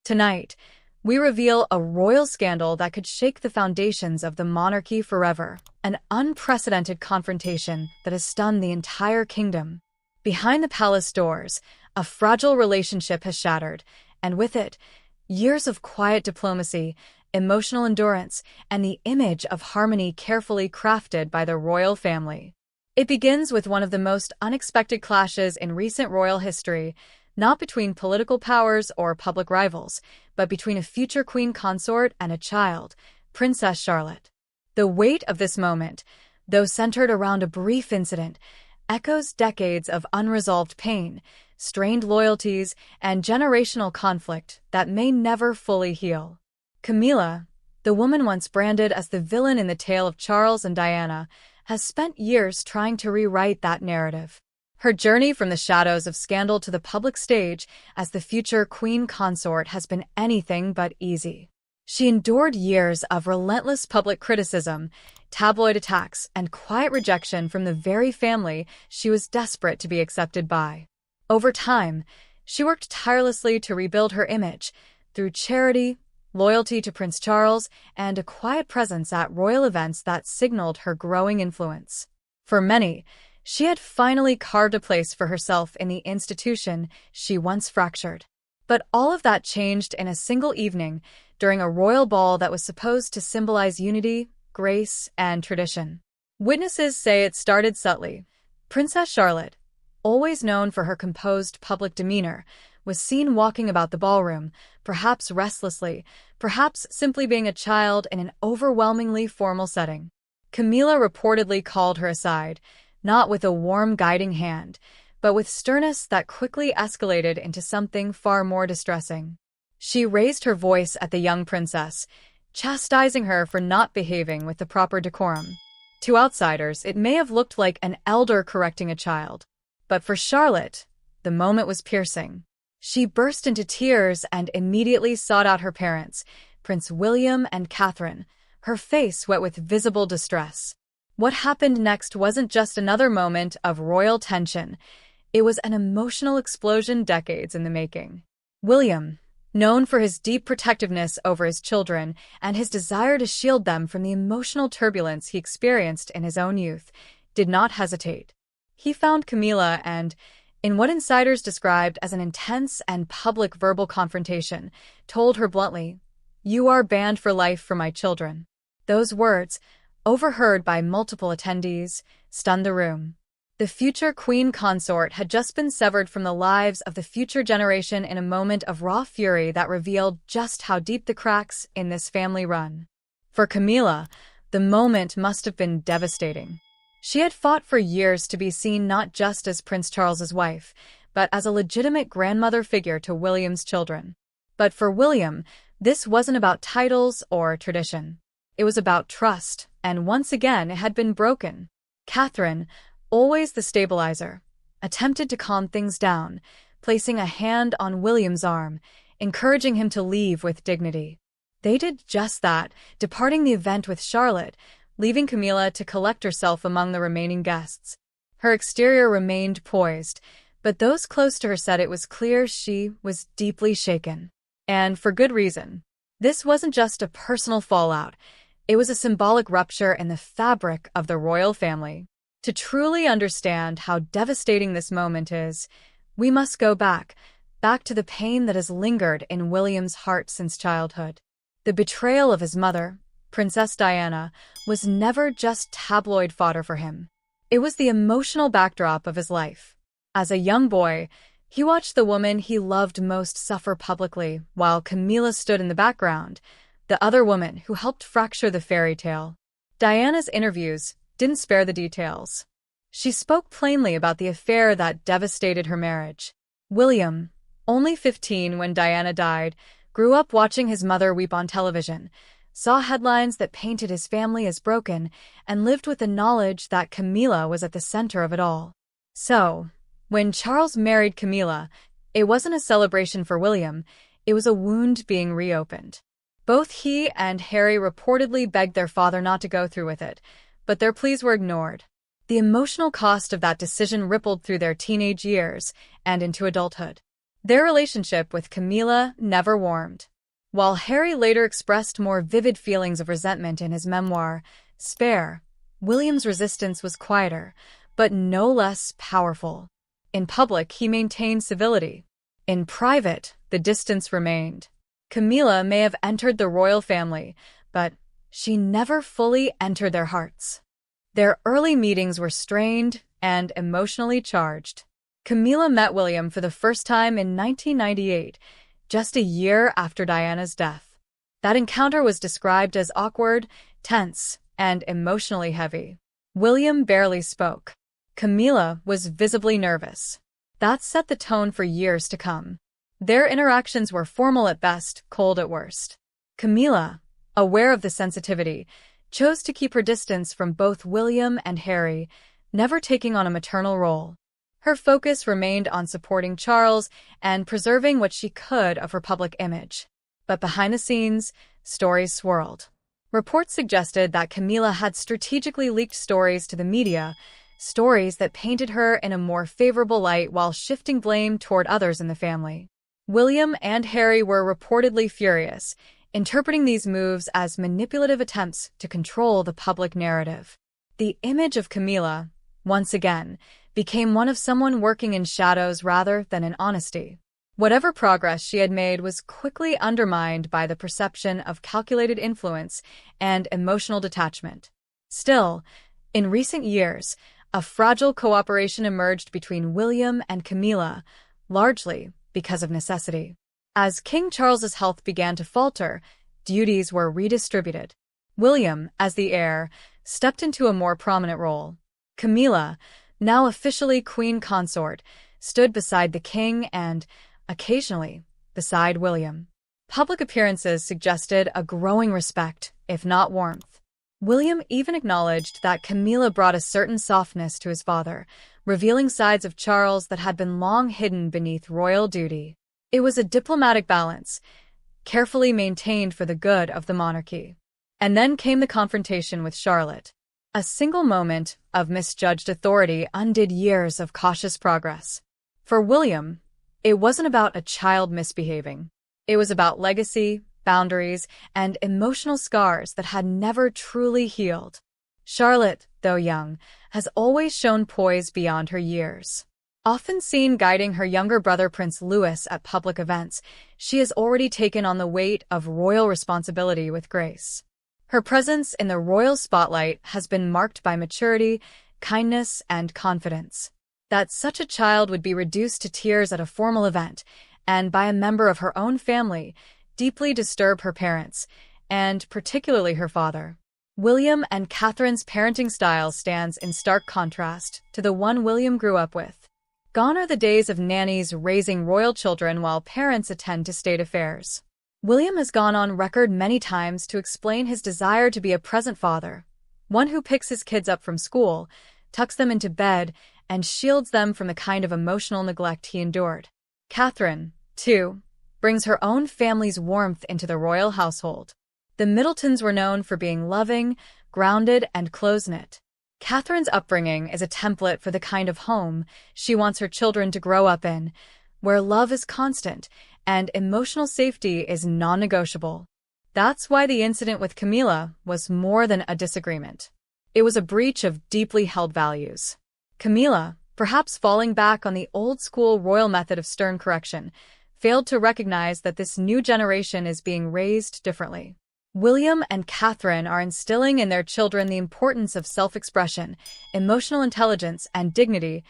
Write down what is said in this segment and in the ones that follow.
Tonight, we reveal a royal scandal that could shake the foundations of the monarchy forever, an unprecedented confrontation that has stunned the entire kingdom. Behind the palace doors, a fragile relationship has shattered, and with it, years of quiet diplomacy, emotional endurance, and the image of harmony carefully crafted by the royal family. It begins with one of the most unexpected clashes in recent royal history, not between political powers or public rivals, but between a future queen consort and a child, Princess Charlotte. The weight of this moment, though centered around a brief incident, echoes decades of unresolved pain, strained loyalties, and generational conflict that may never fully heal. Camilla, the woman once branded as the villain in the tale of Charles and Diana, has spent years trying to rewrite that narrative. Her journey from the shadows of scandal to the public stage as the future queen consort has been anything but easy. She endured years of relentless public criticism, tabloid attacks, and quiet rejection from the very family she was desperate to be accepted by. Over time, she worked tirelessly to rebuild her image through charity, loyalty to Prince Charles, and a quiet presence at royal events that signaled her growing influence. For many, she had finally carved a place for herself in the institution she once fractured. But all of that changed in a single evening during a royal ball that was supposed to symbolize unity, grace, and tradition. Witnesses say it started subtly. Princess Charlotte, always known for her composed public demeanor, was seen walking about the ballroom, perhaps restlessly, perhaps simply being a child in an overwhelmingly formal setting. Camilla reportedly called her aside, not with a warm guiding hand, but with sternness that quickly escalated into something far more distressing. She raised her voice at the young princess, chastising her for not behaving with the proper decorum. To outsiders, it may have looked like an elder correcting a child. But for Charlotte, the moment was piercing. She burst into tears and immediately sought out her parents, Prince William and Catherine, her face wet with visible distress. What happened next wasn't just another moment of royal tension. It was an emotional explosion decades in the making. William, known for his deep protectiveness over his children and his desire to shield them from the emotional turbulence he experienced in his own youth, did not hesitate. He found Camilla and, in what insiders described as an intense and public verbal confrontation, told her bluntly, "You are banned for life from my children." Those words, overheard by multiple attendees, stunned the room. The future queen consort had just been severed from the lives of the future generation in a moment of raw fury that revealed just how deep the cracks in this family run. For Camilla, the moment must have been devastating. She had fought for years to be seen not just as Prince Charles's wife, but as a legitimate grandmother figure to William's children. But for William, this wasn't about titles or tradition. It was about trust, and once again it had been broken. Catherine, always the stabilizer, attempted to calm things down, placing a hand on William's arm, encouraging him to leave with dignity. They did just that, departing the event with Charlotte, leaving Camilla to collect herself among the remaining guests. Her exterior remained poised, but those close to her said it was clear she was deeply shaken. And for good reason. This wasn't just a personal fallout. It was a symbolic rupture in the fabric of the royal family. To truly understand how devastating this moment is, we must go back to the pain that has lingered in William's heart since childhood. The betrayal of his mother, Princess Diana, was never just tabloid fodder for him. It was the emotional backdrop of his life. As a young boy, he watched the woman he loved most suffer publicly, while Camilla stood in the background, the other woman who helped fracture the fairy tale. Diana's interviews didn't spare the details. She spoke plainly about the affair that devastated her marriage. William, only 15 when Diana died, grew up watching his mother weep on television, saw headlines that painted his family as broken, and lived with the knowledge that Camilla was at the center of it all. So, when Charles married Camilla, it wasn't a celebration for William, it was a wound being reopened. Both he and Harry reportedly begged their father not to go through with it, but their pleas were ignored. The emotional cost of that decision rippled through their teenage years and into adulthood. Their relationship with Camilla never warmed. While Harry later expressed more vivid feelings of resentment in his memoir, Spare, William's resistance was quieter, but no less powerful. In public, he maintained civility. In private, the distance remained. Camilla may have entered the royal family, but she never fully entered their hearts. Their early meetings were strained and emotionally charged. Camilla met William for the first time in 1998, just a year after Diana's death. That encounter was described as awkward, tense, and emotionally heavy. William barely spoke. Camilla was visibly nervous. That set the tone for years to come. Their interactions were formal at best, cold at worst. Camilla, aware of the sensitivity, chose to keep her distance from both William and Harry, never taking on a maternal role. Her focus remained on supporting Charles and preserving what she could of her public image. But behind the scenes, stories swirled. Reports suggested that Camilla had strategically leaked stories to the media, stories that painted her in a more favorable light while shifting blame toward others in the family. William and Harry were reportedly furious, interpreting these moves as manipulative attempts to control the public narrative. The image of Camilla, once again, became one of someone working in shadows rather than in honesty. Whatever progress she had made was quickly undermined by the perception of calculated influence and emotional detachment. Still, in recent years, a fragile cooperation emerged between William and Camilla, largely because of necessity. As King Charles's health began to falter, duties were redistributed. William, as the heir, stepped into a more prominent role. Camilla, now officially Queen Consort, stood beside the king and, occasionally, beside William. Public appearances suggested a growing respect, if not warmth. William even acknowledged that Camilla brought a certain softness to his father, revealing sides of Charles that had been long hidden beneath royal duty. It was a diplomatic balance, carefully maintained for the good of the monarchy. And then came the confrontation with Charlotte. A single moment of misjudged authority undid years of cautious progress. For William, it wasn't about a child misbehaving. It was about legacy, boundaries, and emotional scars that had never truly healed. Charlotte, though young, has always shown poise beyond her years. Often seen guiding her younger brother Prince Louis at public events, she has already taken on the weight of royal responsibility with grace. Her presence in the royal spotlight has been marked by maturity, kindness, and confidence. That such a child would be reduced to tears at a formal event, and by a member of her own family, deeply disturb her parents, and particularly her father. William and Catherine's parenting style stands in stark contrast to the one William grew up with. Gone are the days of nannies raising royal children while parents attend to state affairs. William has gone on record many times to explain his desire to be a present father, one who picks his kids up from school, tucks them into bed, and shields them from the kind of emotional neglect he endured. Catherine, too, brings her own family's warmth into the royal household. The Middletons were known for being loving, grounded, and close-knit. Catherine's upbringing is a template for the kind of home she wants her children to grow up in, where love is constant and emotional safety is non-negotiable. That's why the incident with Camilla was more than a disagreement. It was a breach of deeply held values. Camilla, perhaps falling back on the old-school royal method of stern correction, failed to recognize that this new generation is being raised differently. William and Catherine are instilling in their children the importance of self-expression, emotional intelligence, and dignity,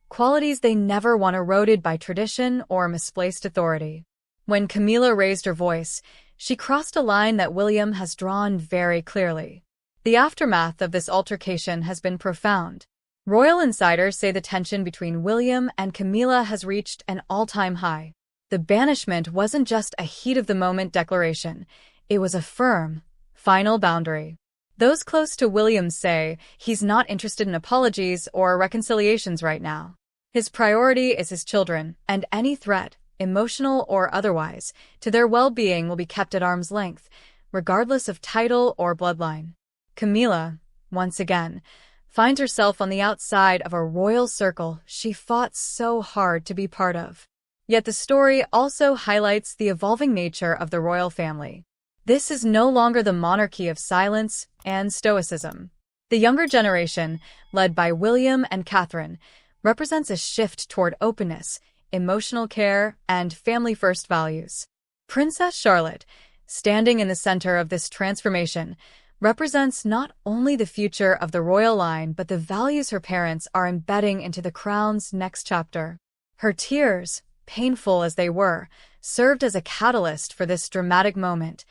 qualities they never want eroded by tradition or misplaced authority. When Camilla raised her voice, she crossed a line that William has drawn very clearly. The aftermath of this altercation has been profound. Royal insiders say the tension between William and Camilla has reached an all-time high. The banishment wasn't just a heat-of-the-moment declaration. It was a firm, final boundary. Those close to William say he's not interested in apologies or reconciliations right now. His priority is his children, and any threat, emotional or otherwise, to their well-being will be kept at arm's length, regardless of title or bloodline. Camilla, once again, finds herself on the outside of a royal circle she fought so hard to be part of. Yet the story also highlights the evolving nature of the royal family. This is no longer the monarchy of silence and stoicism. The younger generation, led by William and Catherine, represents a shift toward openness, emotional care, and family-first values. Princess Charlotte, standing in the center of this transformation, represents not only the future of the royal line but the values her parents are embedding into the crown's next chapter. Her tears, painful as they were, served as a catalyst for this dramatic moment,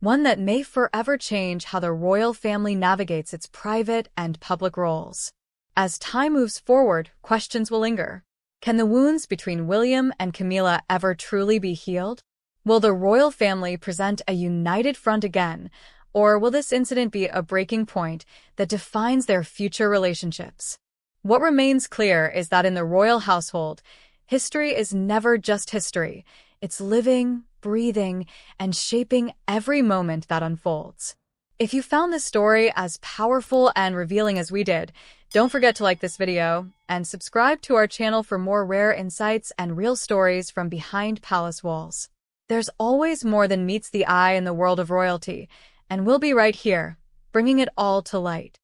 one that may forever change how the royal family navigates its private and public roles. As time moves forward, questions will linger. Can the wounds between William and Camilla ever truly be healed? Will the royal family present a united front again, or will this incident be a breaking point that defines their future relationships? What remains clear is that in the royal household, history is never just history. It's living, breathing, and shaping every moment that unfolds. If you found this story as powerful and revealing as we did, don't forget to like this video and subscribe to our channel for more rare insights and real stories from behind palace walls. There's always more than meets the eye in the world of royalty, and we'll be right here, bringing it all to light.